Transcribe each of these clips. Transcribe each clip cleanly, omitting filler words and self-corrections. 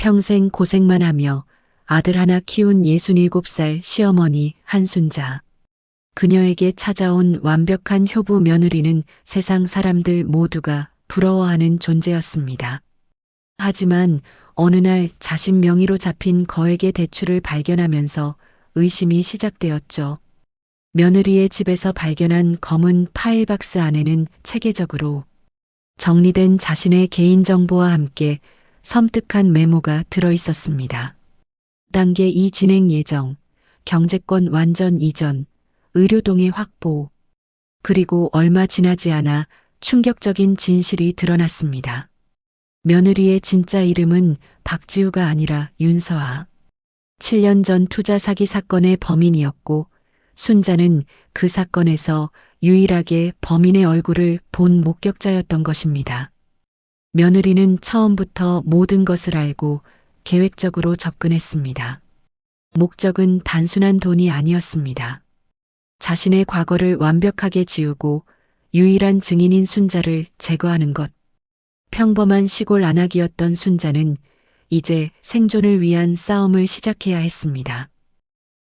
평생 고생만 하며 아들 하나 키운 67살 시어머니 한순자. 그녀에게 찾아온 완벽한 효부 며느리는 세상 사람들 모두가 부러워하는 존재였습니다. 하지만 어느 날 자신 명의로 잡힌 거액의 대출을 발견하면서 의심이 시작되었죠. 며느리의 집에서 발견한 검은 파일박스 안에는 체계적으로 정리된 자신의 개인정보와 함께 섬뜩한 메모가 들어 있었습니다. 단계 2 진행 예정, 경제권 완전 이전, 의료동의 확보, 그리고 얼마 지나지 않아 충격적인 진실이 드러났습니다. 며느리의 진짜 이름은 박지우가 아니라 윤서아. 7년 전 투자 사기 사건의 범인이었고 순자는 그 사건에서 유일하게 범인의 얼굴을 본 목격자였던 것입니다. 며느리는 처음부터 모든 것을 알고 계획적으로 접근했습니다. 목적은 단순한 돈이 아니었습니다. 자신의 과거를 완벽하게 지우고 유일한 증인인 순자를 제거하는 것. 평범한 시골 안악이었던 순자는 이제 생존을 위한 싸움을 시작해야 했습니다.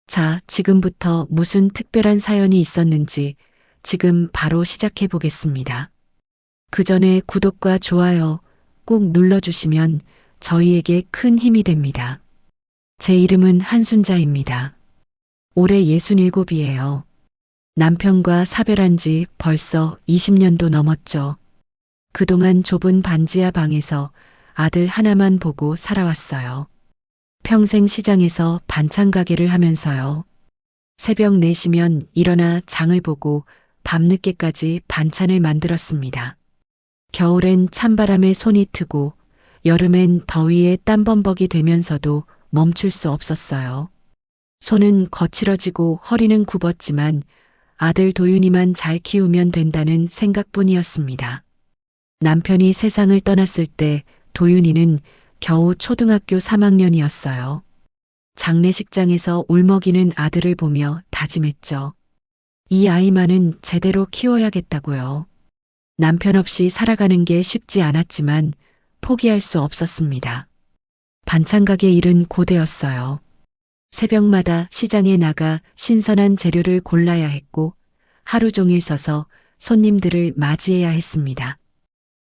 자, 지금부터 무슨 특별한 사연이 있었는지 지금 바로 시작해 보겠습니다. 그 전에 구독과 좋아요 꾹 눌러주시면 저희에게 큰 힘이 됩니다. 제 이름은 한순자입니다. 올해 67이에요. 남편과 사별한 지 벌써 20년도 넘었죠. 그동안 좁은 반지하 방에서 아들 하나만 보고 살아왔어요. 평생 시장에서 반찬 가게를 하면서요. 새벽 4시면 일어나 장을 보고 밤늦게까지 반찬을 만들었습니다. 겨울엔 찬바람에 손이 트고 여름엔 더위에 땀범벅이 되면서도 멈출 수 없었어요. 손은 거칠어지고 허리는 굽었지만 아들 도윤이만 잘 키우면 된다는 생각뿐이었습니다. 남편이 세상을 떠났을 때 도윤이는 겨우 초등학교 3학년이었어요. 장례식장에서 울먹이는 아들을 보며 다짐했죠. 이 아이만은 제대로 키워야겠다고요. 남편 없이 살아가는 게 쉽지 않았지만 포기할 수 없었습니다. 반찬가게 일은 고되었어요. 새벽마다 시장에 나가 신선한 재료를 골라야 했고 하루 종일 서서 손님들을 맞이해야 했습니다.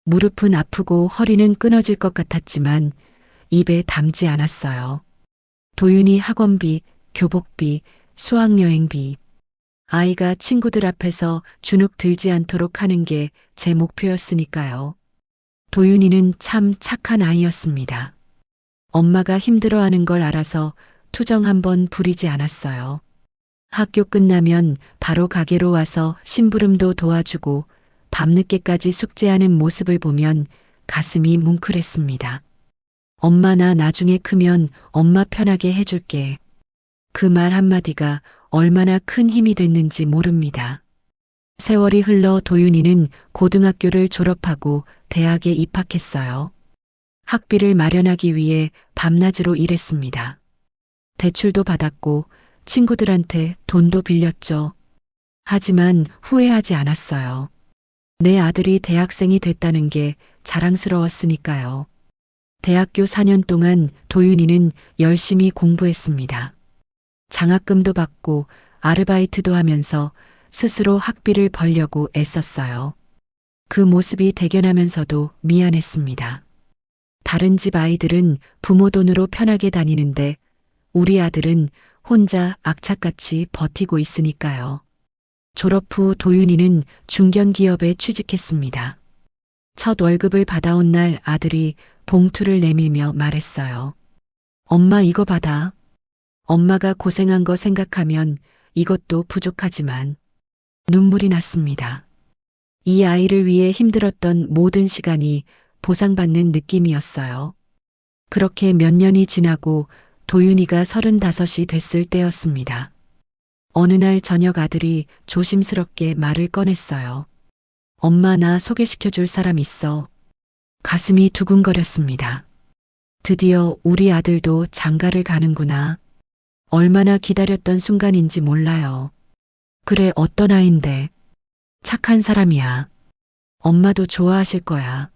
무릎은 아프고 허리는 끊어질 것 같았지만 입에 담지 않았어요. 도윤이 학원비, 교복비, 수학여행비. 아이가 친구들 앞에서 주눅 들지 않도록 하는 게 제 목표였으니까요. 도윤이는 참 착한 아이였습니다. 엄마가 힘들어하는 걸 알아서 투정 한번 부리지 않았어요. 학교 끝나면 바로 가게로 와서 심부름도 도와주고 밤늦게까지 숙제하는 모습을 보면 가슴이 뭉클했습니다. 엄마 나 나중에 크면 엄마 편하게 해줄게. 그 말 한마디가 얼마나 큰 힘이 됐는지 모릅니다. 세월이 흘러 도윤이는 고등학교를 졸업하고 대학에 입학했어요. 학비를 마련하기 위해 밤낮으로 일했습니다. 대출도 받았고 친구들한테 돈도 빌렸죠. 하지만 후회하지 않았어요. 내 아들이 대학생이 됐다는 게 자랑스러웠으니까요. 대학교 4년 동안 도윤이는 열심히 공부했습니다. 장학금도 받고 아르바이트도 하면서 스스로 학비를 벌려고 애썼어요. 그 모습이 대견하면서도 미안했습니다. 다른 집 아이들은 부모 돈으로 편하게 다니는데 우리 아들은 혼자 악착같이 버티고 있으니까요. 졸업 후 도윤이는 중견기업에 취직했습니다. 첫 월급을 받아온 날 아들이 봉투를 내밀며 말했어요. 엄마 이거 받아. 엄마가 고생한 거 생각하면 이것도 부족하지만 눈물이 났습니다. 이 아이를 위해 힘들었던 모든 시간이 보상받는 느낌이었어요. 그렇게 몇 년이 지나고 도윤이가 35이 됐을 때였습니다. 어느 날 저녁 아들이 조심스럽게 말을 꺼냈어요. 엄마 나 소개시켜줄 사람 있어. 가슴이 두근거렸습니다. 드디어 우리 아들도 장가를 가는구나. 얼마나 기다렸던 순간인지 몰라요. 그래 어떤 아인데. 착한 사람이야. 엄마도 좋아하실 거야.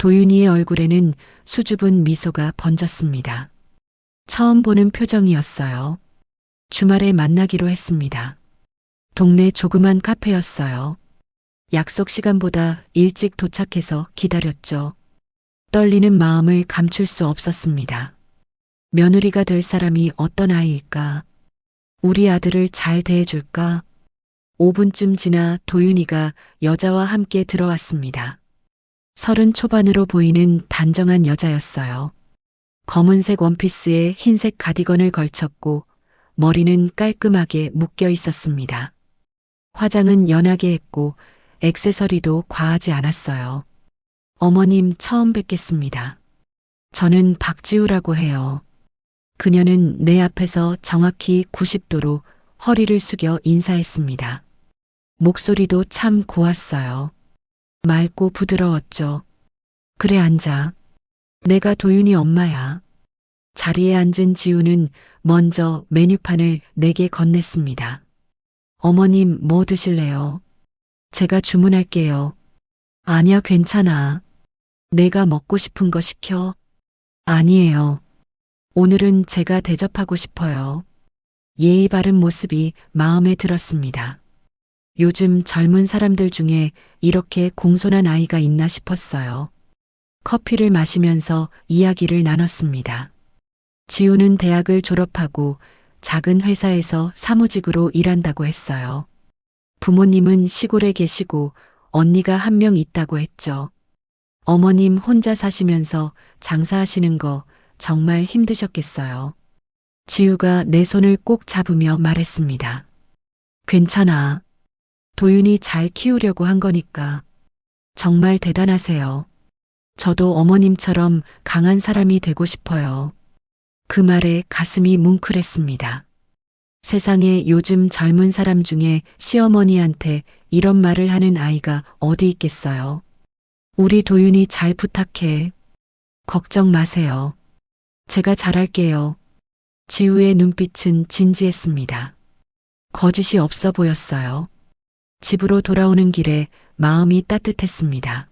도윤이의 얼굴에는 수줍은 미소가 번졌습니다. 처음 보는 표정이었어요. 주말에 만나기로 했습니다. 동네 조그만 카페였어요. 약속 시간보다 일찍 도착해서 기다렸죠. 떨리는 마음을 감출 수 없었습니다. 며느리가 될 사람이 어떤 아이일까? 우리 아들을 잘 대해줄까? 5분쯤 지나 도윤이가 여자와 함께 들어왔습니다. 30 초반으로 보이는 단정한 여자였어요. 검은색 원피스에 흰색 가디건을 걸쳤고 머리는 깔끔하게 묶여 있었습니다. 화장은 연하게 했고 액세서리도 과하지 않았어요. 어머님 처음 뵙겠습니다. 저는 박지우라고 해요. 그녀는 내 앞에서 정확히 90도로 허리를 숙여 인사했습니다. 목소리도 참 고왔어요. 맑고 부드러웠죠. 그래 앉아. 내가 도윤이 엄마야. 자리에 앉은 지우는 먼저 메뉴판을 내게 건넸습니다. 어머님 뭐 드실래요? 제가 주문할게요. 아니야 괜찮아. 내가 먹고 싶은 거 시켜. 아니에요. 오늘은 제가 대접하고 싶어요. 예의 바른 모습이 마음에 들었습니다. 요즘 젊은 사람들 중에 이렇게 공손한 아이가 있나 싶었어요. 커피를 마시면서 이야기를 나눴습니다. 지우는 대학을 졸업하고 작은 회사에서 사무직으로 일한다고 했어요. 부모님은 시골에 계시고 언니가 한 명 있다고 했죠. 어머님 혼자 사시면서 장사하시는 거 정말 힘드셨겠어요. 지우가 내 손을 꼭 잡으며 말했습니다. 괜찮아. 도윤이 잘 키우려고 한 거니까. 정말 대단하세요. 저도 어머님처럼 강한 사람이 되고 싶어요. 그 말에 가슴이 뭉클했습니다. 세상에 요즘 젊은 사람 중에 시어머니한테 이런 말을 하는 아이가 어디 있겠어요. 우리 도윤이 잘 부탁해. 걱정 마세요. 제가 잘할게요. 지우의 눈빛은 진지했습니다. 거짓이 없어 보였어요. 집으로 돌아오는 길에 마음이 따뜻했습니다.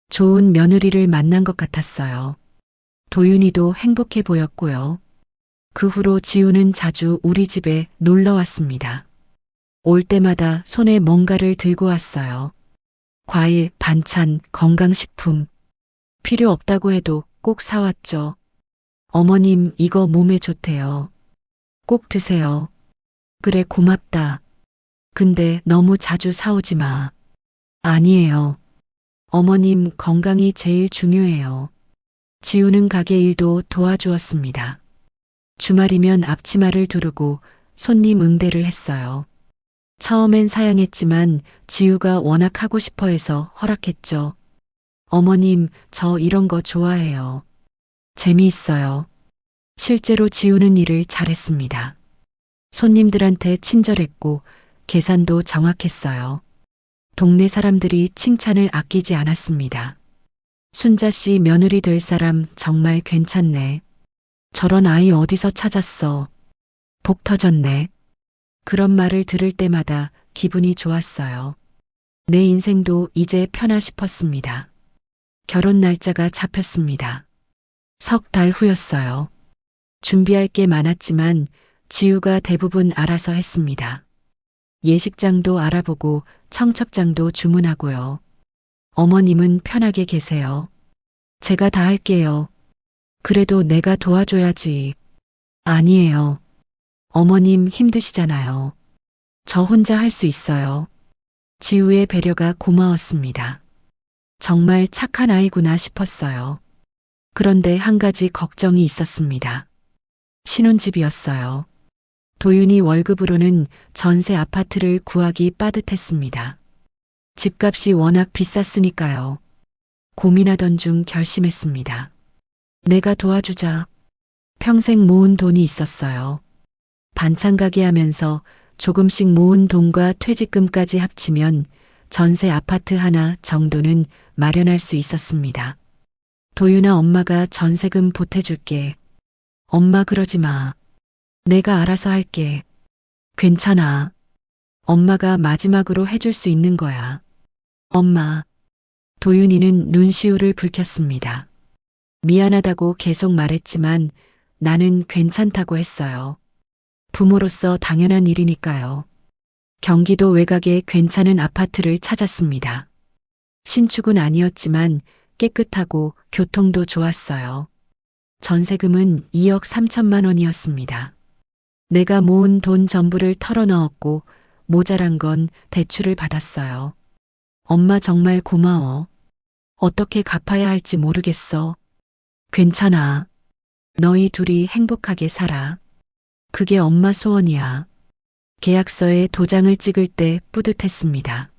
좋은 며느리를 만난 것 같았어요. 도윤이도 행복해 보였고요. 그 후로 지우는 자주 우리 집에 놀러 왔습니다. 올 때마다 손에 뭔가를 들고 왔어요. 과일, 반찬, 건강식품. 필요 없다고 해도 꼭 사왔죠. 어머님 이거 몸에 좋대요. 꼭 드세요. 그래 고맙다. 근데 너무 자주 사오지 마. 아니에요. 어머님 건강이 제일 중요해요. 지우는 가게 일도 도와주었습니다. 주말이면 앞치마를 두르고 손님 응대를 했어요. 처음엔 사양했지만 지우가 워낙 하고 싶어 해서 허락했죠. 어머님, 저 이런 거 좋아해요. 재미있어요. 실제로 지우는 일을 잘했습니다. 손님들한테 친절했고 계산도 정확했어요. 동네 사람들이 칭찬을 아끼지 않았습니다. 순자 씨 며느리 될 사람 정말 괜찮네. 저런 아이 어디서 찾았어. 복 터졌네. 그런 말을 들을 때마다 기분이 좋았어요. 내 인생도 이제 편하 싶었습니다. 결혼 날짜가 잡혔습니다. 3달 후였어요. 준비할 게 많았지만 지우가 대부분 알아서 했습니다. 예식장도 알아보고 청첩장도 주문하고요. 어머님은 편하게 계세요. 제가 다 할게요. 그래도 내가 도와줘야지. 아니에요. 어머님 힘드시잖아요. 저 혼자 할 수 있어요. 지우의 배려가 고마웠습니다. 정말 착한 아이구나 싶었어요. 그런데 한 가지 걱정이 있었습니다. 신혼집이었어요. 도윤이 월급으로는 전세 아파트를 구하기 빠듯했습니다. 집값이 워낙 비쌌으니까요. 고민하던 중 결심했습니다. 내가 도와주자. 평생 모은 돈이 있었어요. 반찬 가게 하면서 조금씩 모은 돈과 퇴직금까지 합치면 전세 아파트 하나 정도는 마련할 수 있었습니다. 도윤아 엄마가 전세금 보태줄게. 엄마 그러지 마. 내가 알아서 할게. 괜찮아. 엄마가 마지막으로 해줄 수 있는 거야. 엄마. 도윤이는 눈시울을 붉혔습니다. 미안하다고 계속 말했지만 나는 괜찮다고 했어요. 부모로서 당연한 일이니까요. 경기도 외곽에 괜찮은 아파트를 찾았습니다. 신축은 아니었지만 깨끗하고 교통도 좋았어요. 전세금은 2억 3천만 원이었습니다. 내가 모은 돈 전부를 털어넣었고 모자란 건 대출을 받았어요. 엄마 정말 고마워. 어떻게 갚아야 할지 모르겠어. 괜찮아. 너희 둘이 행복하게 살아. 그게 엄마 소원이야. 계약서에 도장을 찍을 때 뿌듯했습니다.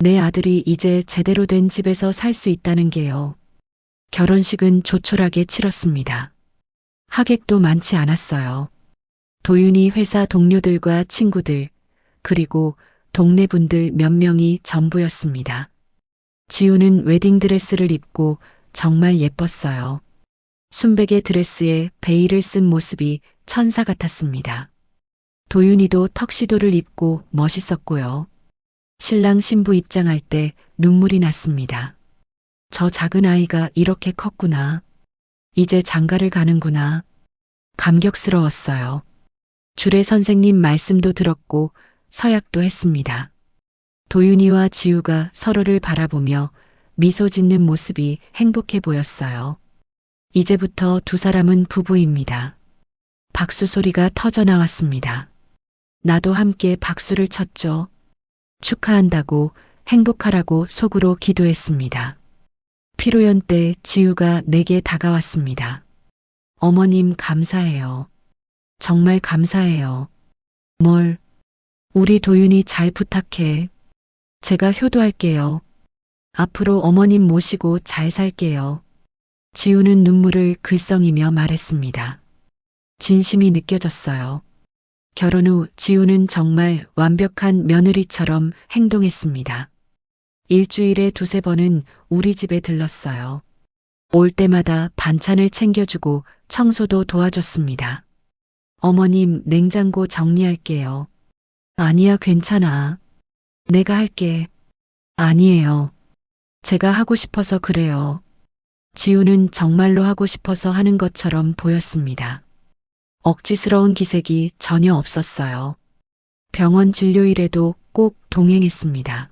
내 아들이 이제 제대로 된 집에서 살 수 있다는 게요. 결혼식은 조촐하게 치렀습니다. 하객도 많지 않았어요. 도윤이 회사 동료들과 친구들, 그리고 동네 분들 몇 명이 전부였습니다. 지우는 웨딩드레스를 입고 정말 예뻤어요. 순백의 드레스에 베일을 쓴 모습이 천사 같았습니다. 도윤이도 턱시도를 입고 멋있었고요. 신랑 신부 입장할 때 눈물이 났습니다. 저 작은 아이가 이렇게 컸구나. 이제 장가를 가는구나. 감격스러웠어요. 주례 선생님 말씀도 들었고 서약도 했습니다. 도윤이와 지우가 서로를 바라보며 미소 짓는 모습이 행복해 보였어요. 이제부터 두 사람은 부부입니다. 박수 소리가 터져 나왔습니다. 나도 함께 박수를 쳤죠. 축하한다고 행복하라고 속으로 기도했습니다. 피로연 때 지우가 내게 다가왔습니다. 어머님 감사해요. 정말 감사해요. 뭘? 우리 도윤이 잘 부탁해. 제가 효도할게요. 앞으로 어머님 모시고 잘 살게요. 지우는 눈물을 글썽이며 말했습니다. 진심이 느껴졌어요. 결혼 후 지우는 정말 완벽한 며느리처럼 행동했습니다. 일주일에 두세 번은 우리 집에 들렀어요. 올 때마다 반찬을 챙겨주고 청소도 도와줬습니다. 어머님 냉장고 정리할게요. 아니야, 괜찮아. 내가 할게. 아니에요. 제가 하고 싶어서 그래요. 지우는 정말로 하고 싶어서 하는 것처럼 보였습니다. 억지스러운 기색이 전혀 없었어요. 병원 진료일에도 꼭 동행했습니다.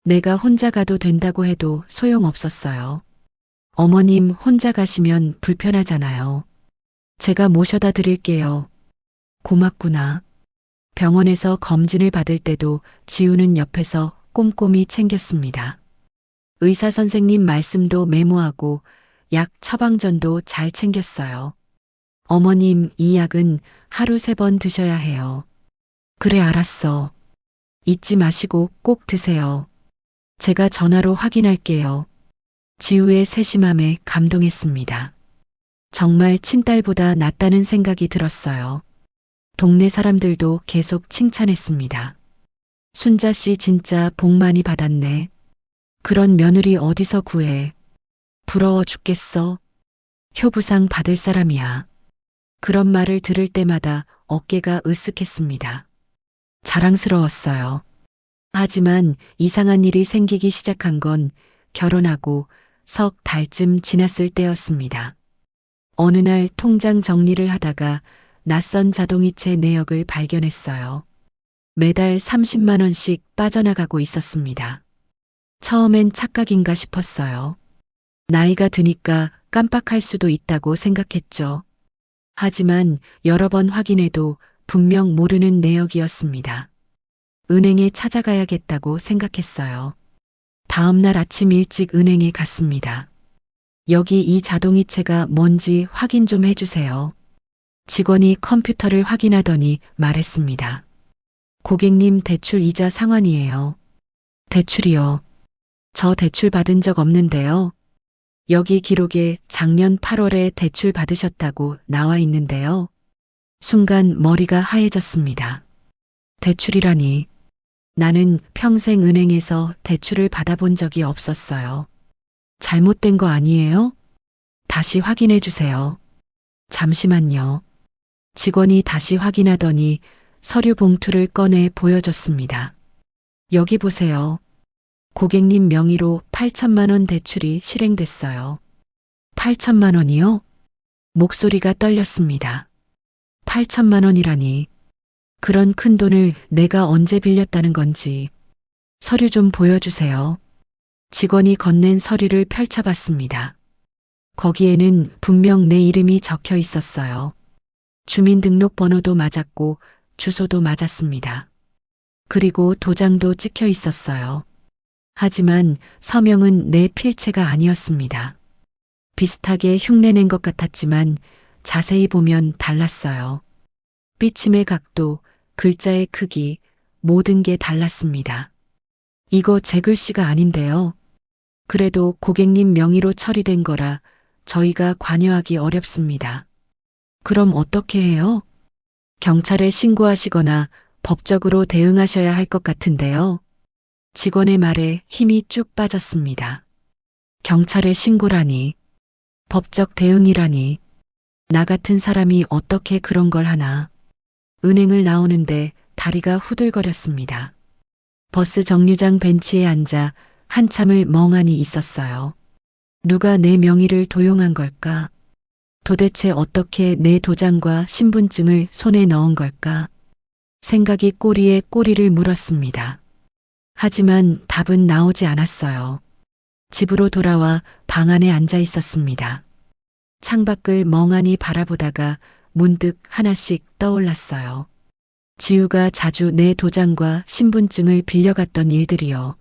내가 혼자 가도 된다고 해도 소용없었어요. 어머님 혼자 가시면 불편하잖아요. 제가 모셔다 드릴게요. 고맙구나. 병원에서 검진을 받을 때도 지우는 옆에서 꼼꼼히 챙겼습니다. 의사 선생님 말씀도 메모하고 약 처방전도 잘 챙겼어요. 어머님, 이 약은 하루 3번 드셔야 해요. 그래, 알았어. 잊지 마시고 꼭 드세요. 제가 전화로 확인할게요. 지우의 세심함에 감동했습니다. 정말 친딸보다 낫다는 생각이 들었어요. 동네 사람들도 계속 칭찬했습니다. 순자 씨 진짜 복 많이 받았네. 그런 며느리 어디서 구해. 부러워 죽겠어. 효부상 받을 사람이야. 그런 말을 들을 때마다 어깨가 으쓱했습니다. 자랑스러웠어요. 하지만 이상한 일이 생기기 시작한 건 결혼하고 석 달쯤 지났을 때였습니다. 어느 날 통장 정리를 하다가 낯선 자동이체 내역을 발견했어요. 매달 30만 원씩 빠져나가고 있었습니다. 처음엔 착각인가 싶었어요. 나이가 드니까 깜빡할 수도 있다고 생각했죠. 하지만 여러 번 확인해도 분명 모르는 내역이었습니다. 은행에 찾아가야겠다고 생각했어요. 다음 날 아침 일찍 은행에 갔습니다. 여기 이 자동이체가 뭔지 확인 좀 해주세요. 직원이 컴퓨터를 확인하더니 말했습니다. 고객님 대출 이자 상환이에요. 대출이요. 저 대출 받은 적 없는데요. 여기 기록에 작년 8월에 대출 받으셨다고 나와 있는데요. 순간 머리가 하얘졌습니다. 대출이라니. 나는 평생 은행에서 대출을 받아본 적이 없었어요. 잘못된 거 아니에요? 다시 확인해 주세요. 잠시만요. 직원이 다시 확인하더니 서류 봉투를 꺼내 보여줬습니다. 여기 보세요. 고객님 명의로 8천만 원 대출이 실행됐어요. 8천만 원이요? 목소리가 떨렸습니다. 8천만 원이라니. 그런 큰 돈을 내가 언제 빌렸다는 건지. 서류 좀 보여주세요. 직원이 건넨 서류를 펼쳐봤습니다. 거기에는 분명 내 이름이 적혀 있었어요. 주민등록번호도 맞았고 주소도 맞았습니다. 그리고 도장도 찍혀 있었어요. 하지만 서명은 내 필체가 아니었습니다. 비슷하게 흉내낸 것 같았지만 자세히 보면 달랐어요. 삐침의 각도, 글자의 크기, 모든 게 달랐습니다. 이거 제 글씨가 아닌데요. 그래도 고객님 명의로 처리된 거라 저희가 관여하기 어렵습니다. 그럼 어떻게 해요? 경찰에 신고하시거나 법적으로 대응하셔야 할 것 같은데요. 직원의 말에 힘이 쭉 빠졌습니다. 경찰에 신고라니, 법적 대응이라니, 나 같은 사람이 어떻게 그런 걸 하나. 은행을 나오는데 다리가 후들거렸습니다. 버스 정류장 벤치에 앉아 한참을 멍하니 있었어요. 누가 내 명의를 도용한 걸까? 도대체 어떻게 내 도장과 신분증을 손에 넣은 걸까? 생각이 꼬리에 꼬리를 물었습니다. 하지만 답은 나오지 않았어요. 집으로 돌아와 방 안에 앉아 있었습니다. 창밖을 멍하니 바라보다가 문득 하나씩 떠올랐어요. 지우가 자주 내 도장과 신분증을 빌려갔던 일들이요.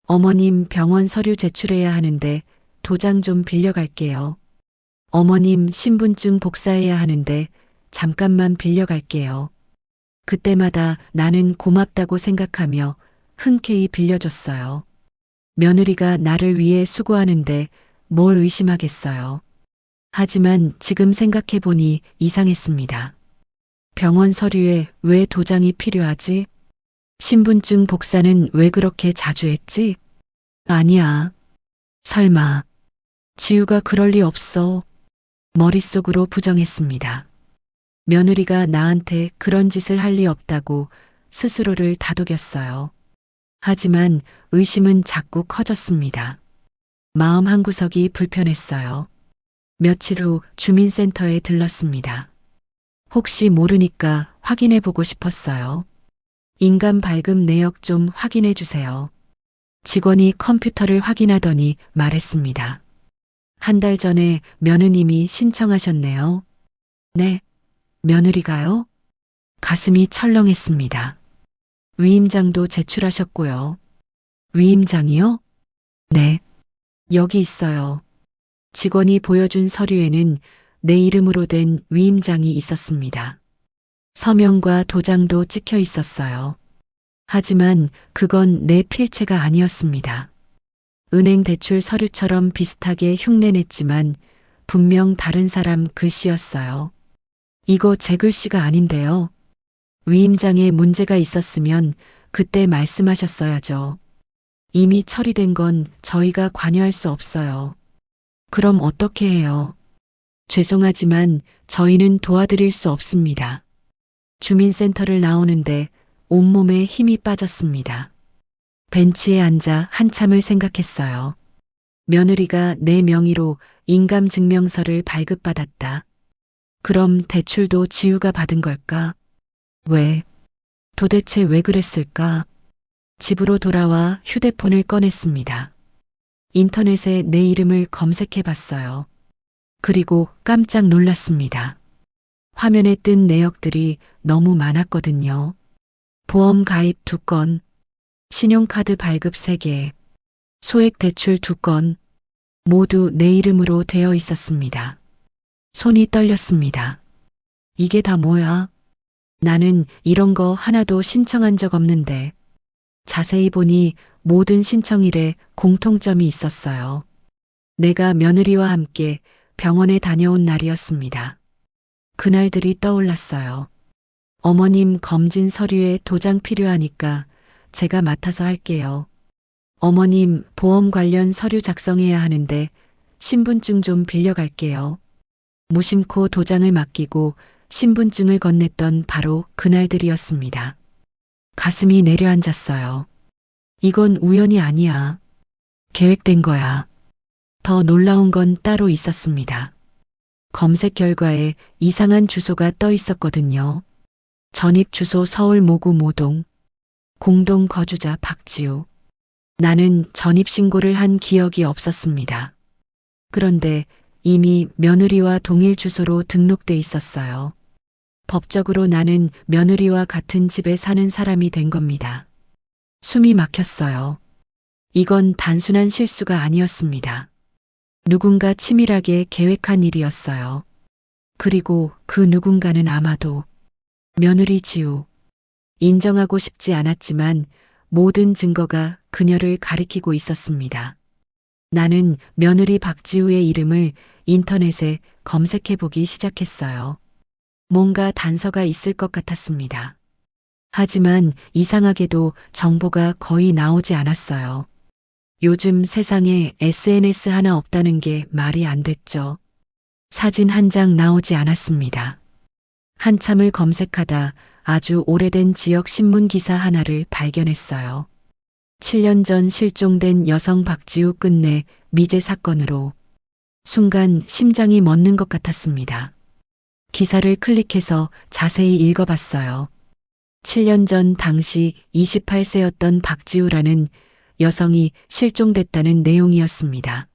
어머님 병원 서류 제출해야 하는데 도장 좀 빌려갈게요. 어머님 신분증 복사해야 하는데 잠깐만 빌려갈게요. 그때마다 나는 고맙다고 생각하며 흔쾌히 빌려줬어요. 며느리가 나를 위해 수고하는데 뭘 의심하겠어요. 하지만 지금 생각해보니 이상했습니다. 병원 서류에 왜 도장이 필요하지? 신분증 복사는 왜 그렇게 자주 했지? 아니야. 설마. 지우가 그럴 리 없어. 머릿속으로 부정했습니다. 며느리가 나한테 그런 짓을 할 리 없다고 스스로를 다독였어요. 하지만 의심은 자꾸 커졌습니다. 마음 한구석이 불편했어요. 며칠 후 주민센터에 들렀습니다. 혹시 모르니까 확인해 보고 싶었어요. 인감 발급 내역 좀 확인해 주세요. 직원이 컴퓨터를 확인하더니 말했습니다. 한 달 전에 며느님이 신청하셨네요. 네, 며느리가요? 가슴이 철렁했습니다. 위임장도 제출하셨고요. 위임장이요? 네, 여기 있어요. 직원이 보여준 서류에는 내 이름으로 된 위임장이 있었습니다. 서명과 도장도 찍혀 있었어요. 하지만 그건 내 필체가 아니었습니다. 은행 대출 서류처럼 비슷하게 흉내냈지만 분명 다른 사람 글씨였어요. 이거 제 글씨가 아닌데요. 위임장에 문제가 있었으면 그때 말씀하셨어야죠. 이미 처리된 건 저희가 관여할 수 없어요. 그럼 어떻게 해요? 죄송하지만 저희는 도와드릴 수 없습니다. 주민센터를 나오는데 온몸에 힘이 빠졌습니다. 벤치에 앉아 한참을 생각했어요. 며느리가 내 명의로 인감증명서를 발급받았다. 그럼 대출도 지우가 받은 걸까? 왜? 도대체 왜 그랬을까? 집으로 돌아와 휴대폰을 꺼냈습니다. 인터넷에 내 이름을 검색해 봤어요. 그리고 깜짝 놀랐습니다. 화면에 뜬 내역들이 너무 많았거든요. 보험 가입 2건, 신용카드 발급 3개, 소액 대출 2건, 모두 내 이름으로 되어 있었습니다. 손이 떨렸습니다. 이게 다 뭐야? 나는 이런 거 하나도 신청한 적 없는데. 자세히 보니 모든 신청일에 공통점이 있었어요. 내가 며느리와 함께 병원에 다녀온 날이었습니다. 그날들이 떠올랐어요. 어머님 검진 서류에 도장 필요하니까 제가 맡아서 할게요. 어머님 보험 관련 서류 작성해야 하는데 신분증 좀 빌려갈게요. 무심코 도장을 맡기고 신분증을 건넸던 바로 그날들이었습니다. 가슴이 내려앉았어요. 이건 우연이 아니야. 계획된 거야. 더 놀라운 건 따로 있었습니다. 검색 결과에 이상한 주소가 떠 있었거든요. 전입 주소 서울 모구 모동. 공동 거주자 박지우. 나는 전입신고를 한 기억이 없었습니다. 그런데 이미 며느리와 동일 주소로 등록돼 있었어요. 법적으로 나는 며느리와 같은 집에 사는 사람이 된 겁니다. 숨이 막혔어요. 이건 단순한 실수가 아니었습니다. 누군가 치밀하게 계획한 일이었어요. 그리고 그 누군가는 아마도 며느리 지우. 인정하고 싶지 않았지만 모든 증거가 그녀를 가리키고 있었습니다. 나는 며느리 박지우의 이름을 인터넷에 검색해 보기 시작했어요. 뭔가 단서가 있을 것 같았습니다. 하지만 이상하게도 정보가 거의 나오지 않았어요. 요즘 세상에 SNS 하나 없다는 게 말이 안 됐죠. 사진 한 장 나오지 않았습니다. 한참을 검색하다 아주 오래된 지역 신문 기사 하나를 발견했어요. 7년 전 실종된 여성 박지우 끝내 미제 사건으로. 순간 심장이 멎는 것 같았습니다. 기사를 클릭해서 자세히 읽어봤어요. 7년 전 당시 28세였던 박지우라는 여성이 실종됐다는 내용이었습니다.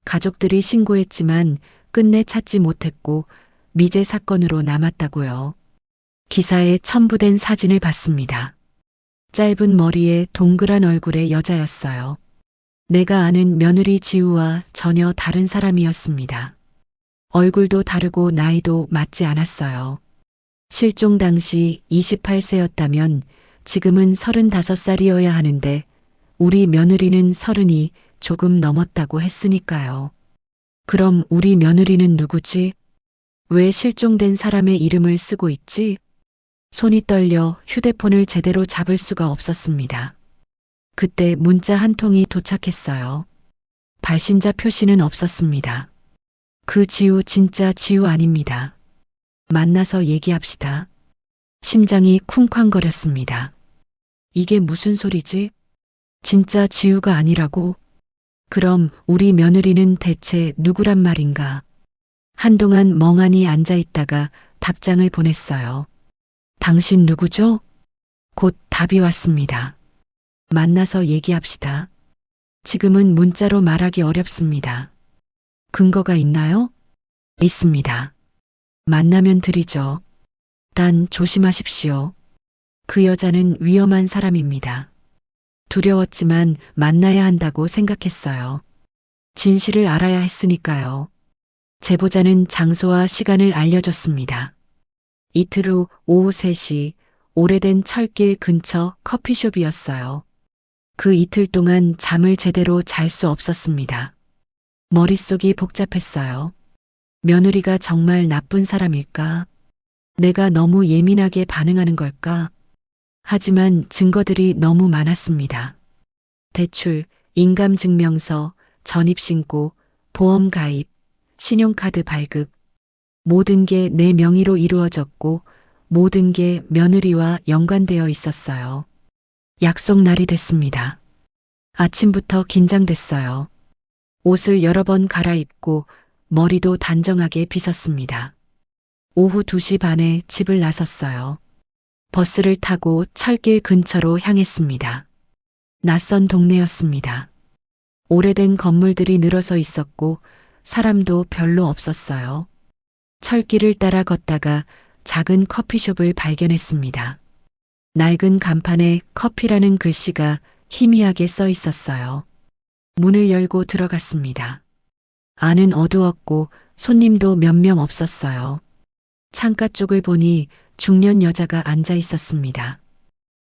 가족들이 신고했지만 끝내 찾지 못했고 미제 사건으로 남았다고요. 기사에 첨부된 사진을 봤습니다. 짧은 머리에 동그란 얼굴의 여자였어요. 내가 아는 며느리 지우와 전혀 다른 사람이었습니다. 얼굴도 다르고 나이도 맞지 않았어요. 실종 당시 28세였다면 지금은 35살이어야 하는데 우리 며느리는 30이 조금 넘었다고 했으니까요. 그럼 우리 며느리는 누구지? 왜 실종된 사람의 이름을 쓰고 있지? 손이 떨려 휴대폰을 제대로 잡을 수가 없었습니다. 그때 문자 한 통이 도착했어요. 발신자 표시는 없었습니다. 그 지우 진짜 지우 아닙니다. 만나서 얘기합시다. 심장이 쿵쾅거렸습니다. 이게 무슨 소리지? 진짜 지우가 아니라고? 그럼 우리 며느리는 대체 누구란 말인가? 한동안 멍하니 앉아 있다가 답장을 보냈어요. 당신 누구죠? 곧 답이 왔습니다. 만나서 얘기합시다. 지금은 문자로 말하기 어렵습니다. 근거가 있나요? 있습니다. 만나면 드리죠. 단 조심하십시오. 그 여자는 위험한 사람입니다. 두려웠지만 만나야 한다고 생각했어요. 진실을 알아야 했으니까요. 제보자는 장소와 시간을 알려줬습니다. 이틀 후 오후 3시 오래된 철길 근처 커피숍이었어요. 그 이틀 동안 잠을 제대로 잘 수 없었습니다. 머릿속이 복잡했어요. 며느리가 정말 나쁜 사람일까? 내가 너무 예민하게 반응하는 걸까? 하지만 증거들이 너무 많았습니다. 대출, 인감증명서, 전입신고, 보험 가입, 신용카드 발급. 모든 게 내 명의로 이루어졌고 모든 게 며느리와 연관되어 있었어요. 약속 날이 됐습니다. 아침부터 긴장됐어요. 옷을 여러 번 갈아입고 머리도 단정하게 빗었습니다. 오후 2시 반에 집을 나섰어요. 버스를 타고 철길 근처로 향했습니다. 낯선 동네였습니다. 오래된 건물들이 늘어서 있었고 사람도 별로 없었어요. 철길을 따라 걷다가 작은 커피숍을 발견했습니다. 낡은 간판에 커피라는 글씨가 희미하게 써 있었어요. 문을 열고 들어갔습니다. 안은 어두웠고 손님도 몇 명 없었어요. 창가 쪽을 보니 중년 여자가 앉아 있었습니다.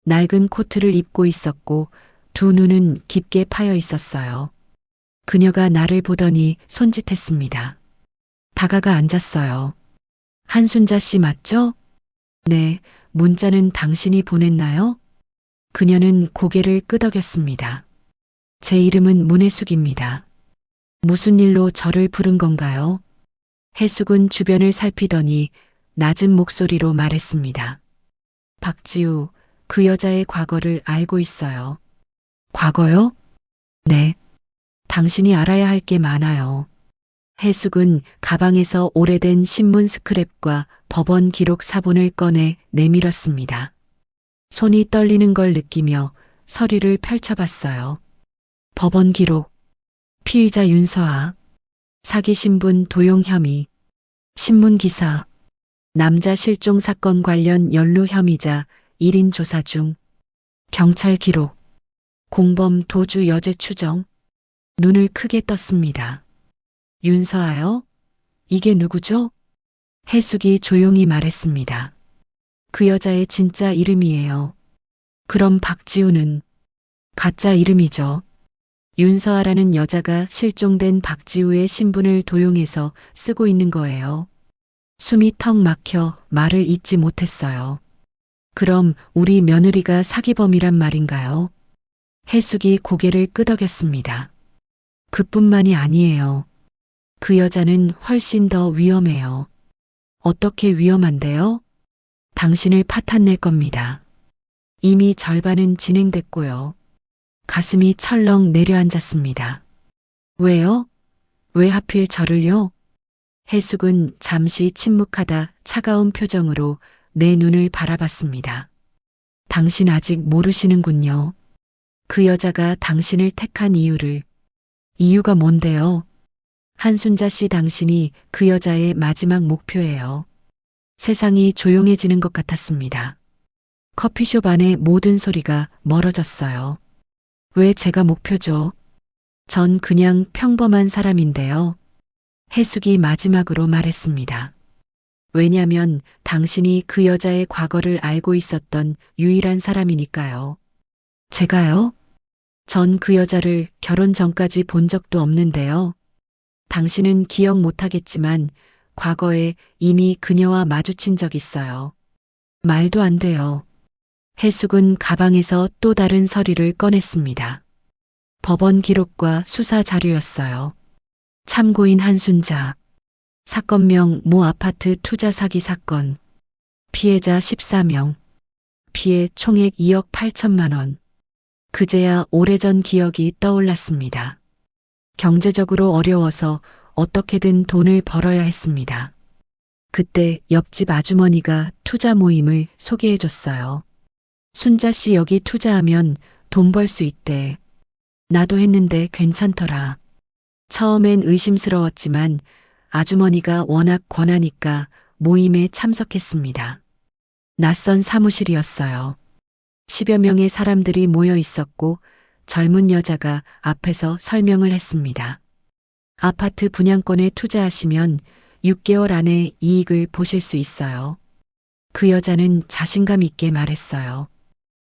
낡은 코트를 입고 있었고 두 눈은 깊게 파여 있었어요. 그녀가 나를 보더니 손짓했습니다. 다가가 앉았어요. 한순자 씨 맞죠? 네, 문자는 당신이 보냈나요? 그녀는 고개를 끄덕였습니다. 제 이름은 문혜숙입니다. 무슨 일로 저를 부른 건가요? 혜숙은 주변을 살피더니 낮은 목소리로 말했습니다. 박지우, 그 여자의 과거를 알고 있어요. 과거요? 네. 당신이 알아야 할 게 많아요. 해숙은 가방에서 오래된 신문 스크랩과 법원 기록 사본을 꺼내 내밀었습니다. 손이 떨리는 걸 느끼며 서류를 펼쳐봤어요. 법원 기록, 피의자 윤서아, 사기 신분 도용 혐의, 신문 기사, 남자 실종 사건 관련 연루 혐의자 1인 조사 중, 경찰 기록, 공범 도주 여죄 추정. 눈을 크게 떴습니다. 윤서아요? 이게 누구죠? 해숙이 조용히 말했습니다. 그 여자의 진짜 이름이에요. 그럼 박지우는 가짜 이름이죠. 윤서아라는 여자가 실종된 박지우의 신분을 도용해서 쓰고 있는 거예요. 숨이 턱 막혀 말을 잇지 못했어요. 그럼 우리 며느리가 사기범이란 말인가요? 해숙이 고개를 끄덕였습니다. 그뿐만이 아니에요. 그 여자는 훨씬 더 위험해요. 어떻게 위험한데요? 당신을 파탄낼 겁니다. 이미 절반은 진행됐고요. 가슴이 철렁 내려앉았습니다. 왜요? 왜 하필 저를요? 해숙은 잠시 침묵하다 차가운 표정으로 내 눈을 바라봤습니다. 당신 아직 모르시는군요. 그 여자가 당신을 택한 이유를. 이유가 뭔데요? 한순자 씨, 당신이 그 여자의 마지막 목표예요. 세상이 조용해지는 것 같았습니다. 커피숍 안의 모든 소리가 멀어졌어요. 왜 제가 목표죠? 전 그냥 평범한 사람인데요. 해숙이 마지막으로 말했습니다. 왜냐면 당신이 그 여자의 과거를 알고 있었던 유일한 사람이니까요. 제가요? 전 그 여자를 결혼 전까지 본 적도 없는데요. 당신은 기억 못하겠지만 과거에 이미 그녀와 마주친 적 있어요. 말도 안 돼요. 해숙은 가방에서 또 다른 서류를 꺼냈습니다. 법원 기록과 수사 자료였어요. 참고인 한순자, 사건명 모 아파트 투자 사기 사건, 피해자 14명, 피해 총액 2억 8천만 원. 그제야 오래전 기억이 떠올랐습니다. 경제적으로 어려워서 어떻게든 돈을 벌어야 했습니다. 그때 옆집 아주머니가 투자 모임을 소개해 줬어요. 순자 씨 여기 투자하면 돈 벌 수 있대. 나도 했는데 괜찮더라. 처음엔 의심스러웠지만 아주머니가 워낙 권하니까 모임에 참석했습니다. 낯선 사무실이었어요. 10여 명의 사람들이 모여 있었고 젊은 여자가 앞에서 설명을 했습니다. 아파트 분양권에 투자하시면 6개월 안에 이익을 보실 수 있어요. 그 여자는 자신감 있게 말했어요.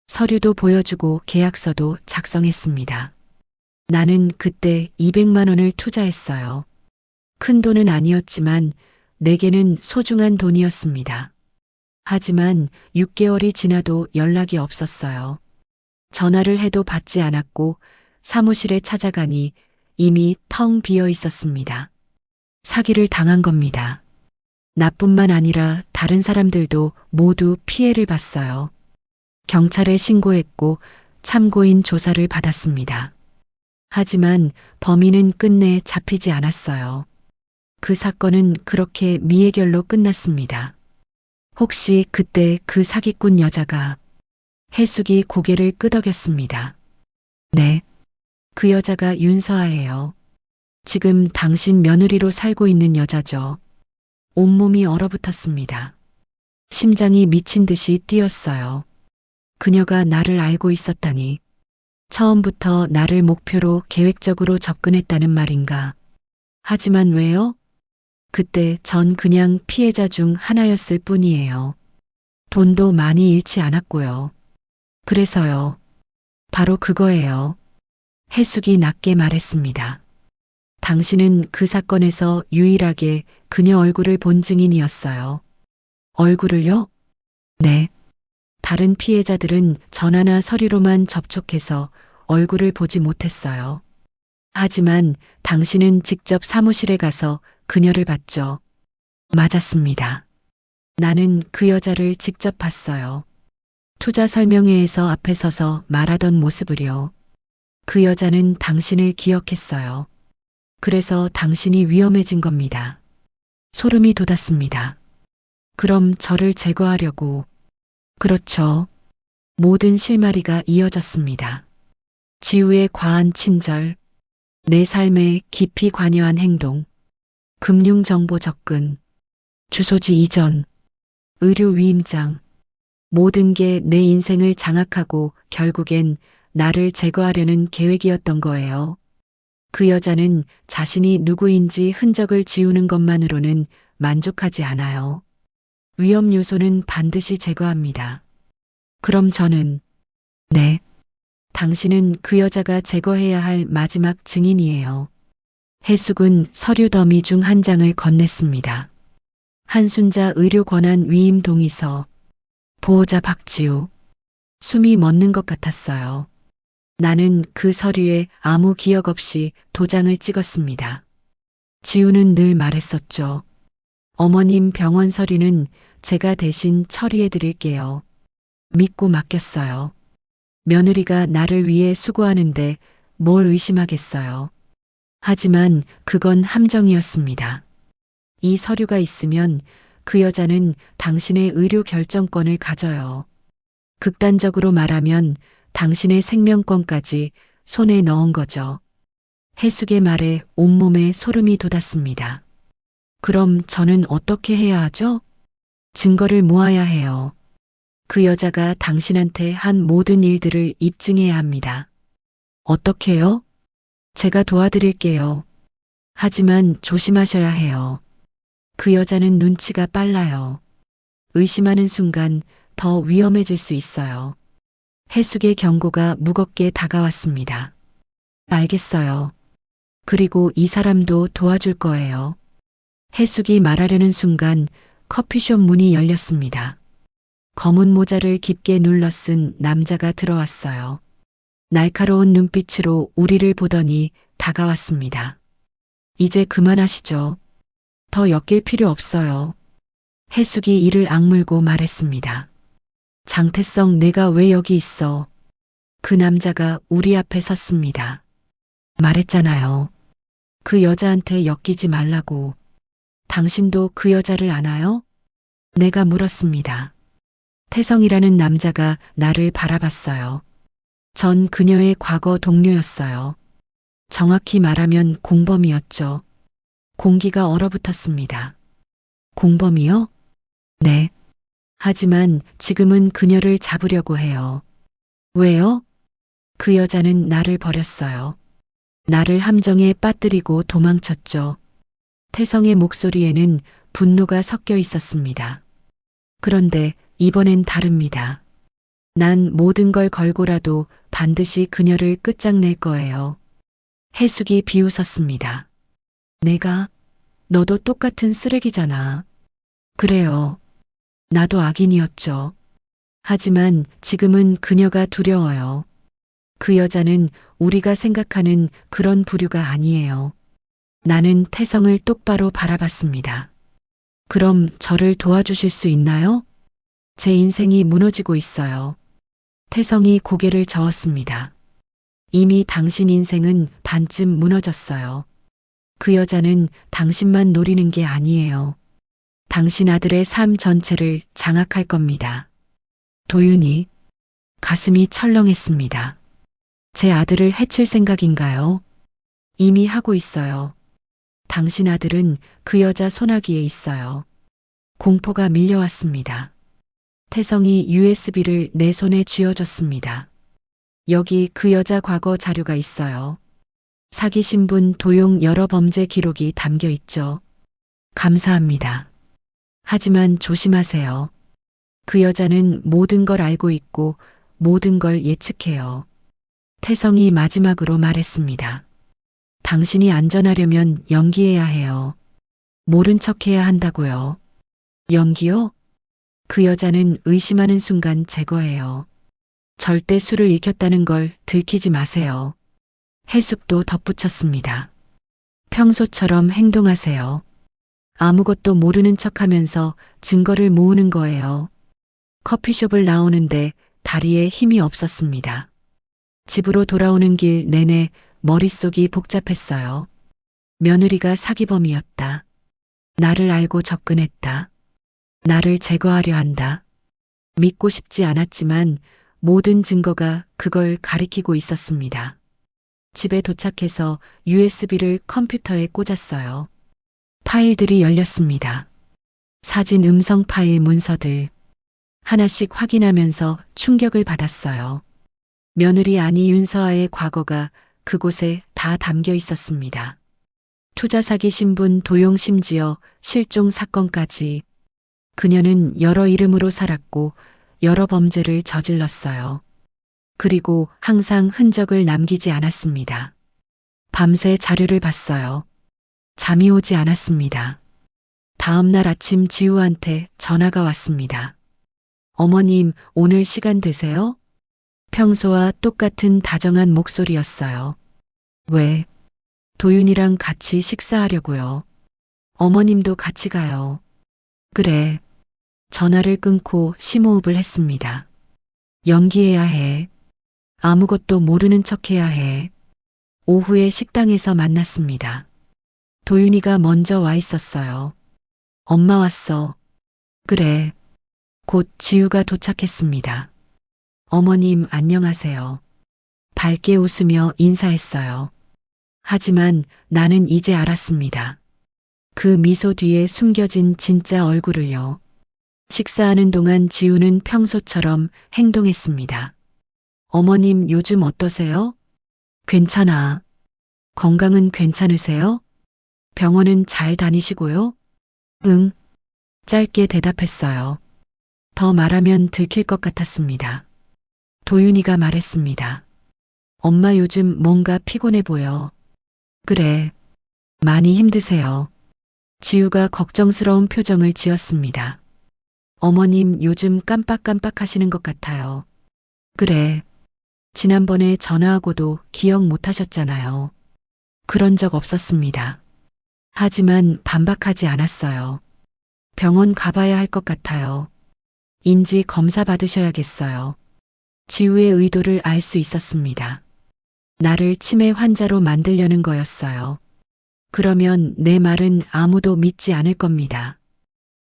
서류도 보여주고 계약서도 작성했습니다. 나는 그때 200만 원을 투자했어요. 큰 돈은 아니었지만 내게는 소중한 돈이었습니다. 하지만 6개월이 지나도 연락이 없었어요. 전화를 해도 받지 않았고 사무실에 찾아가니 이미 텅 비어 있었습니다. 사기를 당한 겁니다. 나뿐만 아니라 다른 사람들도 모두 피해를 봤어요. 경찰에 신고했고 참고인 조사를 받았습니다. 하지만 범인은 끝내 잡히지 않았어요. 그 사건은 그렇게 미해결로 끝났습니다. 혹시 그때 그 사기꾼 여자가. 해숙이 고개를 끄덕였습니다. 네. 그 여자가 윤서아예요. 지금 당신 며느리로 살고 있는 여자죠. 온몸이 얼어붙었습니다. 심장이 미친 듯이 뛰었어요. 그녀가 나를 알고 있었다니. 처음부터 나를 목표로 계획적으로 접근했다는 말인가. 하지만 왜요? 그때 전 그냥 피해자 중 하나였을 뿐이에요. 돈도 많이 잃지 않았고요. 그래서요. 바로 그거예요. 해숙이 낮게 말했습니다. 당신은 그 사건에서 유일하게 그녀 얼굴을 본 증인이었어요. 얼굴을요? 네. 다른 피해자들은 전화나 서류로만 접촉해서 얼굴을 보지 못했어요. 하지만 당신은 직접 사무실에 가서 그녀를 봤죠. 맞았습니다. 나는 그 여자를 직접 봤어요. 투자 설명회에서 앞에 서서 말하던 모습을요. 그 여자는 당신을 기억했어요. 그래서 당신이 위험해진 겁니다. 소름이 돋았습니다. 그럼 저를 제거하려고. 그렇죠. 모든 실마리가 이어졌습니다. 지우의 과한 친절, 내 삶에 깊이 관여한 행동, 금융정보 접근, 주소지 이전, 의료 위임장, 모든 게 내 인생을 장악하고 결국엔 나를 제거하려는 계획이었던 거예요. 그 여자는 자신이 누구인지 흔적을 지우는 것만으로는 만족하지 않아요. 위험 요소는 반드시 제거합니다. 그럼 저는, 네, 당신은 그 여자가 제거해야 할 마지막 증인이에요. 해숙은 서류 더미 중 한 장을 건넸습니다. 한순자 의료권한 위임 동의서, 보호자 박지우. 숨이 멎는 것 같았어요. 나는 그 서류에 아무 기억 없이 도장을 찍었습니다. 지우는 늘 말했었죠. 어머님 병원 서류는 제가 대신 처리해 드릴게요. 믿고 맡겼어요. 며느리가 나를 위해 수고하는데 뭘 의심하겠어요. 하지만 그건 함정이었습니다. 이 서류가 있으면 그 여자는 당신의 의료 결정권을 가져요. 극단적으로 말하면 당신의 생명권까지 손에 넣은 거죠. 해숙의 말에 온몸에 소름이 돋았습니다. 그럼 저는 어떻게 해야 하죠? 증거를 모아야 해요. 그 여자가 당신한테 한 모든 일들을 입증해야 합니다. 어떻게요? 제가 도와드릴게요. 하지만 조심하셔야 해요. 그 여자는 눈치가 빨라요. 의심하는 순간 더 위험해질 수 있어요. 해숙의 경고가 무겁게 다가왔습니다. 알겠어요. 그리고 이 사람도 도와줄 거예요. 해숙이 말하려는 순간 커피숍 문이 열렸습니다. 검은 모자를 깊게 눌러 쓴 남자가 들어왔어요. 날카로운 눈빛으로 우리를 보더니 다가왔습니다. 이제 그만하시죠. 더 엮일 필요 없어요. 해숙이 이를 악물고 말했습니다. 장태성, 내가 왜 여기 있어? 그 남자가 우리 앞에 섰습니다. 말했잖아요. 그 여자한테 엮이지 말라고. 당신도 그 여자를 아나요? 내가 물었습니다. 태성이라는 남자가 나를 바라봤어요. 전 그녀의 과거 동료였어요. 정확히 말하면 공범이었죠. 공기가 얼어붙었습니다. 공범이요? 네. 하지만 지금은 그녀를 잡으려고 해요. 왜요? 그 여자는 나를 버렸어요. 나를 함정에 빠뜨리고 도망쳤죠. 태성의 목소리에는 분노가 섞여 있었습니다. 그런데 이번엔 다릅니다. 난 모든 걸 걸고라도 반드시 그녀를 끝장낼 거예요. 해숙이 비웃었습니다. 내가? 너도 똑같은 쓰레기잖아. 그래요. 나도 악인이었죠. 하지만 지금은 그녀가 두려워요. 그 여자는 우리가 생각하는 그런 부류가 아니에요. 나는 태성을 똑바로 바라봤습니다. 그럼 저를 도와주실 수 있나요? 제 인생이 무너지고 있어요. 태성이 고개를 저었습니다. 이미 당신 인생은 반쯤 무너졌어요. 그 여자는 당신만 노리는 게 아니에요. 당신 아들의 삶 전체를 장악할 겁니다. 도윤이 가슴이 철렁했습니다. 제 아들을 해칠 생각인가요? 이미 하고 있어요. 당신 아들은 그 여자 소나기에 있어요. 공포가 밀려왔습니다. 태성이 USB를 내 손에 쥐어줬습니다. 여기 그 여자 과거 자료가 있어요. 사기 신분 도용 여러 범죄 기록이 담겨 있죠. 감사합니다. 하지만 조심하세요. 그 여자는 모든 걸 알고 있고 모든 걸 예측해요. 태성이 마지막으로 말했습니다. 당신이 안전하려면 연기해야 해요. 모른 척해야 한다고요. 연기요? 그 여자는 의심하는 순간 제거해요. 절대 술을 익혔다는 걸 들키지 마세요. 해숙도 덧붙였습니다. 평소처럼 행동하세요. 아무것도 모르는 척하면서 증거를 모으는 거예요. 커피숍을 나오는데 다리에 힘이 없었습니다. 집으로 돌아오는 길 내내 머릿속이 복잡했어요. 며느리가 사기범이었다. 나를 알고 접근했다. 나를 제거하려 한다. 믿고 싶지 않았지만 모든 증거가 그걸 가리키고 있었습니다. 집에 도착해서 USB를 컴퓨터에 꽂았어요. 파일들이 열렸습니다. 사진, 음성 파일, 문서들. 하나씩 확인하면서 충격을 받았어요. 며느리 아니 윤서아의 과거가 그곳에 다 담겨 있었습니다. 투자 사기 신분, 도용, 심지어 실종 사건까지. 그녀는 여러 이름으로 살았고 여러 범죄를 저질렀어요. 그리고 항상 흔적을 남기지 않았습니다. 밤새 자료를 봤어요. 잠이 오지 않았습니다. 다음 날 아침 지우한테 전화가 왔습니다. 어머님, 오늘 시간 되세요? 평소와 똑같은 다정한 목소리였어요. 왜? 도윤이랑 같이 식사하려고요. 어머님도 같이 가요. 그래. 전화를 끊고 심호흡을 했습니다. 연기해야 해. 아무것도 모르는 척해야 해. 오후에 식당에서 만났습니다. 도윤이가 먼저 와 있었어요. 엄마 왔어. 그래. 곧 지우가 도착했습니다. 어머님 안녕하세요. 밝게 웃으며 인사했어요. 하지만 나는 이제 알았습니다. 그 미소 뒤에 숨겨진 진짜 얼굴을요. 식사하는 동안 지우는 평소처럼 행동했습니다. 어머님 요즘 어떠세요? 괜찮아. 건강은 괜찮으세요? 병원은 잘 다니시고요? 응. 짧게 대답했어요. 더 말하면 들킬 것 같았습니다. 도윤이가 말했습니다. 엄마 요즘 뭔가 피곤해 보여. 그래. 많이 힘드세요. 지우가 걱정스러운 표정을 지었습니다. 어머님 요즘 깜빡깜빡 하시는 것 같아요. 그래. 지난번에 전화하고도 기억 못 하셨잖아요. 그런 적 없었습니다. 하지만 반박하지 않았어요. 병원 가봐야 할 것 같아요. 인지 검사 받으셔야겠어요. 지우의 의도를 알 수 있었습니다. 나를 치매 환자로 만들려는 거였어요. 그러면 내 말은 아무도 믿지 않을 겁니다.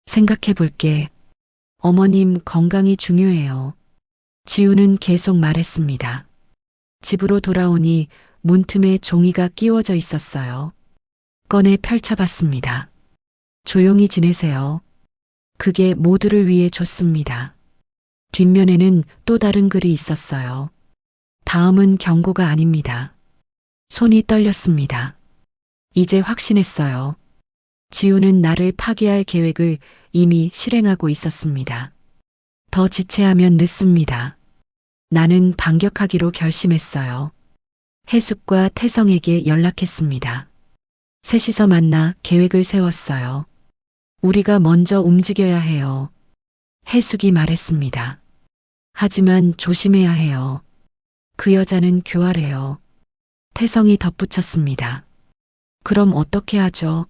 생각해 볼게. 어머님 건강이 중요해요. 지우는 계속 말했습니다. 집으로 돌아오니 문틈에 종이가 끼워져 있었어요. 꺼내 펼쳐봤습니다. 조용히 지내세요. 그게 모두를 위해 좋습니다. 뒷면에는 또 다른 글이 있었어요. 다음은 경고가 아닙니다. 손이 떨렸습니다. 이제 확신했어요. 지우는 나를 파괴할 계획을 이미 실행하고 있었습니다. 더 지체하면 늦습니다. 나는 반격하기로 결심했어요. 해숙과 태성에게 연락했습니다. 셋이서 만나 계획을 세웠어요. 우리가 먼저 움직여야 해요. 해숙이 말했습니다. 하지만 조심해야 해요. 그 여자는 교활해요. 태성이 덧붙였습니다. 그럼 어떻게 하죠?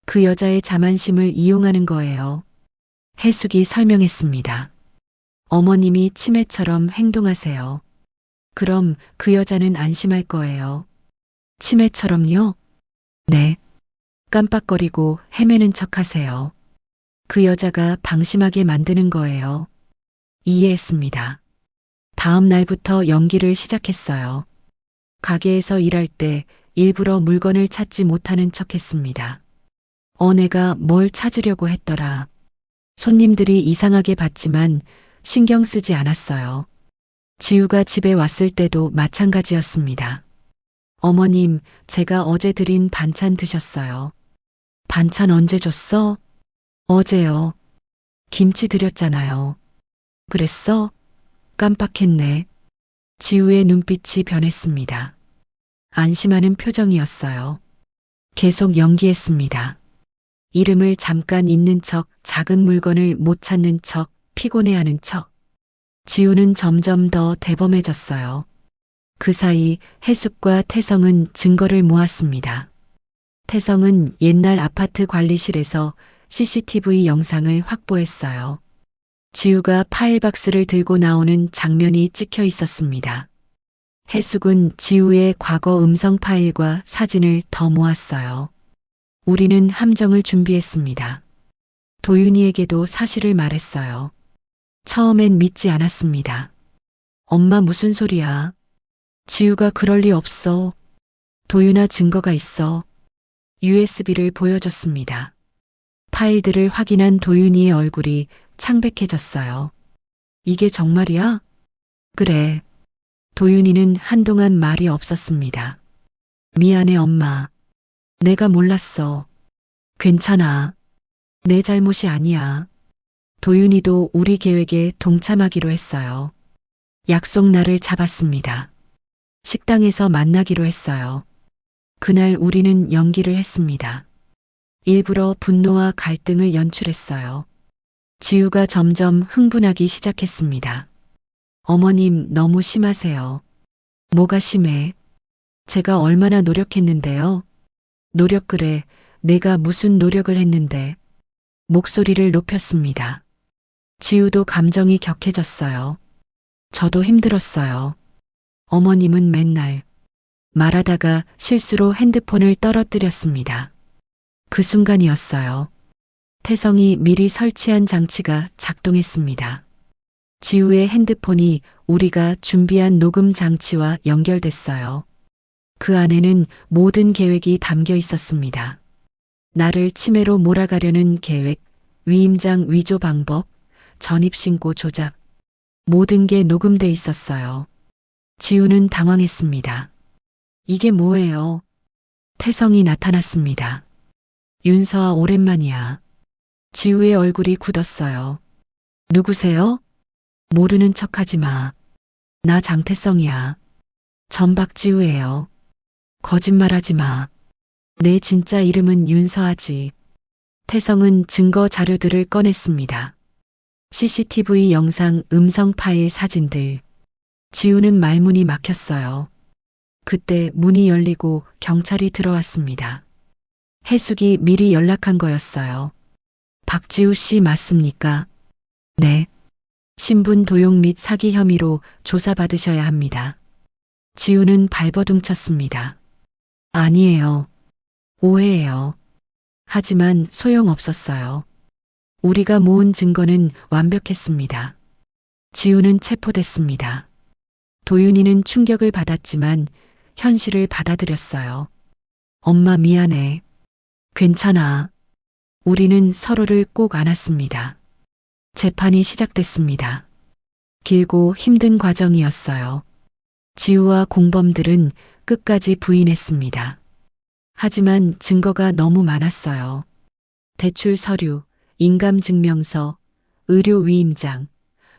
그 여자의 자만심을 이용하는 거예요. 해숙이 설명했습니다. 어머님이 치매처럼 행동하세요. 그럼 그 여자는 안심할 거예요. 치매처럼요? 네. 깜빡거리고 헤매는 척 하세요. 그 여자가 방심하게 만드는 거예요. 이해했습니다. 다음 날부터 연기를 시작했어요. 가게에서 일할 때 일부러 물건을 찾지 못하는 척 했습니다. 내가 뭘 찾으려고 했더라. 손님들이 이상하게 봤지만 신경 쓰지 않았어요. 지우가 집에 왔을 때도 마찬가지였습니다. 어머님, 제가 어제 드린 반찬 드셨어요. 반찬 언제 줬어? 어제요. 김치 드렸잖아요. 그랬어? 깜빡했네. 지우의 눈빛이 변했습니다. 안심하는 표정이었어요. 계속 연기했습니다. 이름을 잠깐 잊는 척, 작은 물건을 못 찾는 척, 피곤해하는 척. 지우는 점점 더 대범해졌어요. 그 사이 해숙과 태성은 증거를 모았습니다. 태성은 옛날 아파트 관리실에서 CCTV 영상을 확보했어요. 지우가 파일 박스를 들고 나오는 장면이 찍혀 있었습니다. 해숙은 지우의 과거 음성 파일과 사진을 더 모았어요. 우리는 함정을 준비했습니다. 도윤이에게도 사실을 말했어요. 처음엔 믿지 않았습니다. 엄마 무슨 소리야? 지우가 그럴 리 없어. 도윤아 증거가 있어. USB를 보여줬습니다. 파일들을 확인한 도윤이의 얼굴이 창백해졌어요. 이게 정말이야? 그래. 도윤이는 한동안 말이 없었습니다. 미안해 엄마. 내가 몰랐어. 괜찮아. 내 잘못이 아니야. 도윤이도 우리 계획에 동참하기로 했어요. 약속 날을 잡았습니다. 식당에서 만나기로 했어요. 그날 우리는 연기를 했습니다. 일부러 분노와 갈등을 연출했어요. 지우가 점점 흥분하기 시작했습니다. 어머님 너무 심하세요. 뭐가 심해? 제가 얼마나 노력했는데요. 노력 그래. 내가 무슨 노력을 했는데. 목소리를 높였습니다. 지우도 감정이 격해졌어요. 저도 힘들었어요. 어머님은 맨날 말하다가 실수로 핸드폰을 떨어뜨렸습니다. 그 순간이었어요. 태성이 미리 설치한 장치가 작동했습니다. 지우의 핸드폰이 우리가 준비한 녹음 장치와 연결됐어요. 그 안에는 모든 계획이 담겨 있었습니다. 나를 치매로 몰아가려는 계획, 위임장 위조 방법, 전입신고 조작, 모든 게 녹음돼 있었어요. 지우는 당황했습니다. 이게 뭐예요? 태성이 나타났습니다. 윤서아 오랜만이야. 지우의 얼굴이 굳었어요. 누구세요? 모르는 척하지 마. 나 장태성이야. 전박지우예요. 거짓말하지 마. 내 진짜 이름은 윤서아지. 태성은 증거 자료들을 꺼냈습니다. CCTV 영상, 음성 파일, 사진들. 지우는 말문이 막혔어요. 그때 문이 열리고 경찰이 들어왔습니다. 해숙이 미리 연락한 거였어요. 박지우 씨 맞습니까? 네. 신분 도용 및 사기 혐의로 조사받으셔야 합니다. 지우는 발버둥쳤습니다. 아니에요. 오해예요. 하지만 소용없었어요. 우리가 모은 증거는 완벽했습니다. 지우는 체포됐습니다. 도윤이는 충격을 받았지만 현실을 받아들였어요. 엄마 미안해. 괜찮아. 우리는 서로를 꼭 안았습니다. 재판이 시작됐습니다. 길고 힘든 과정이었어요. 지우와 공범들은 끝까지 부인했습니다. 하지만 증거가 너무 많았어요. 대출 서류, 인감증명서, 의료 위임장,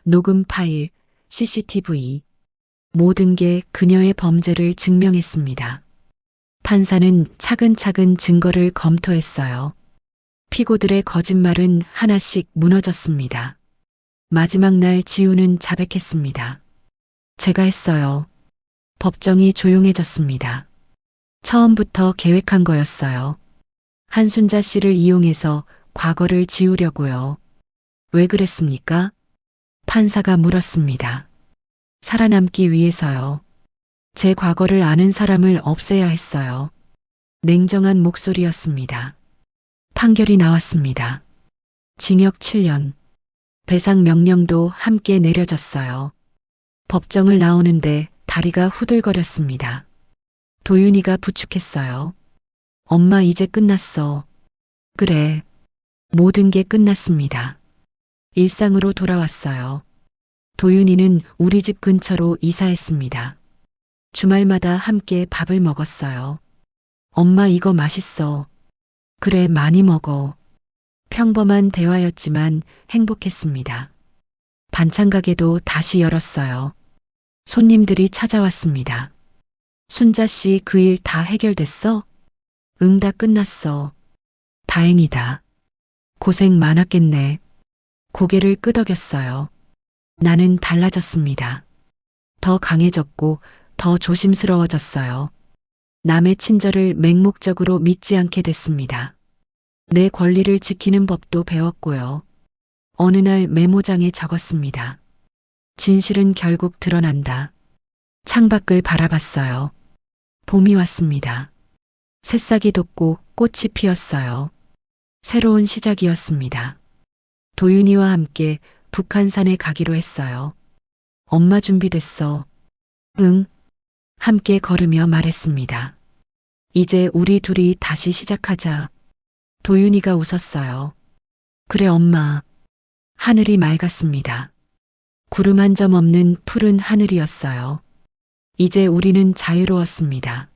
녹음 파일, CCTV. 모든 게 그녀의 범죄를 증명했습니다. 판사는 차근차근 증거를 검토했어요. 피고들의 거짓말은 하나씩 무너졌습니다. 마지막 날 지우는 자백했습니다. 제가 했어요. 법정이 조용해졌습니다. 처음부터 계획한 거였어요. 한순자 씨를 이용해서 과거를 지우려고요. 왜 그랬습니까? 판사가 물었습니다. 살아남기 위해서요. 제 과거를 아는 사람을 없애야 했어요. 냉정한 목소리였습니다. 판결이 나왔습니다. 징역 7년. 배상 명령도 함께 내려졌어요. 법정을 나오는데 다리가 후들거렸습니다. 도윤이가 부축했어요. 엄마 이제 끝났어. 그래. 모든 게 끝났습니다. 일상으로 돌아왔어요. 도윤이는 우리 집 근처로 이사했습니다. 주말마다 함께 밥을 먹었어요. 엄마 이거 맛있어. 그래 많이 먹어. 평범한 대화였지만 행복했습니다. 반찬 가게도 다시 열었어요. 손님들이 찾아왔습니다. 순자 씨 그 일 다 해결됐어? 응, 다 끝났어. 다행이다. 고생 많았겠네. 고개를 끄덕였어요. 나는 달라졌습니다. 더 강해졌고 더 조심스러워졌어요. 남의 친절을 맹목적으로 믿지 않게 됐습니다. 내 권리를 지키는 법도 배웠고요. 어느 날 메모장에 적었습니다. 진실은 결국 드러난다. 창밖을 바라봤어요. 봄이 왔습니다. 새싹이 돋고 꽃이 피었어요. 새로운 시작이었습니다. 도윤이와 함께 북한산에 가기로 했어요. 엄마 준비됐어. 응. 함께 걸으며 말했습니다. 이제 우리 둘이 다시 시작하자. 도윤이가 웃었어요. 그래 엄마. 하늘이 맑았습니다. 구름 한 점 없는 푸른 하늘이었어요. 이제 우리는 자유로웠습니다.